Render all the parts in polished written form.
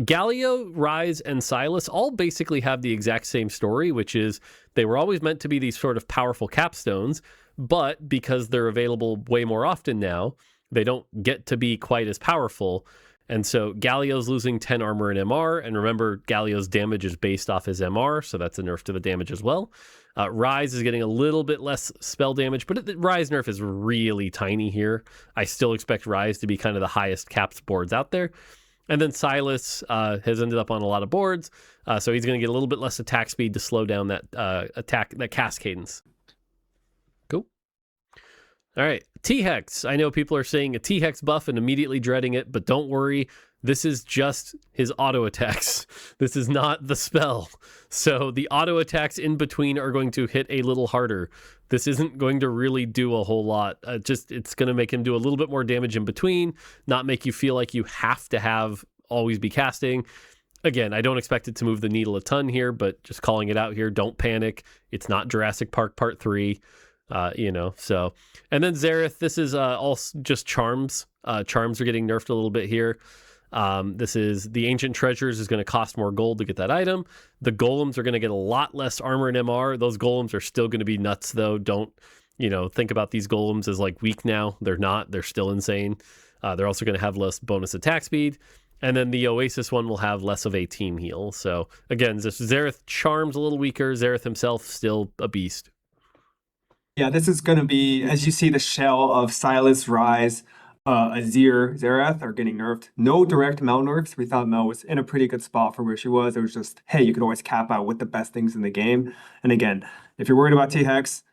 Galio, Ryze, and Sylas all basically have the exact same story, which is they were always meant to be these sort of powerful capstones, but because they're available way more often now, they don't get to be quite as powerful. And so Galio's losing 10 armor and MR, and remember, Galio's damage is based off his MR, so that's a nerf to the damage as well. Ryze is getting a little bit less spell damage, but the Ryze nerf is really tiny here. I still expect Ryze to be kind of the highest caps boards out there. And then Sylas has ended up on a lot of boards, so he's going to get a little bit less attack speed to slow down that that cast cadence. Cool. All right, T-Hex. I know people are saying a T-Hex buff and immediately dreading it, but don't worry. This is just his auto attacks. This is not the spell. So the auto attacks in between are going to hit a little harder. This isn't going to really do a whole lot. It's going to make him do a little bit more damage in between, not make you feel like you have to always be casting. Again, I don't expect it to move the needle a ton here, but just calling it out here, don't panic. It's not Jurassic Park Part 3. So. And then Xerath, this is all just charms. Charms are getting nerfed a little bit here. This is the Ancient Treasures is going to cost more gold to get that item. The golems are going to get a lot less armor and MR. Those golems are still going to be nuts, though. Don't, think about these golems as like weak now. They're not. They're still insane. They're also going to have less bonus attack speed. And then the Oasis one will have less of a team heal. So again, this Xerath charms a little weaker. Xerath himself still a beast. Yeah, this is going to be, as you see, the shell of Sylas, Ryze, Azir, Xerath are getting nerfed. No direct Mel nerfs. We thought Mel was in a pretty good spot for where she was. It was just, hey, you could always cap out with the best things in the game. And again, if you're worried about T-Hex,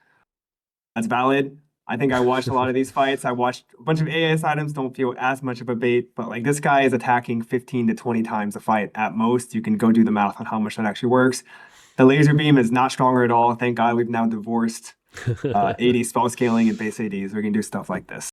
that's valid. I think I watched a lot of these fights. I watched a bunch of AS items, don't feel as much of a bait, but like this guy is attacking 15 to 20 times a fight at most. You can go do the math on how much that actually works. The laser beam is not stronger at all. Thank God we've now divorced AD spell scaling and base ADs. We can do stuff like this.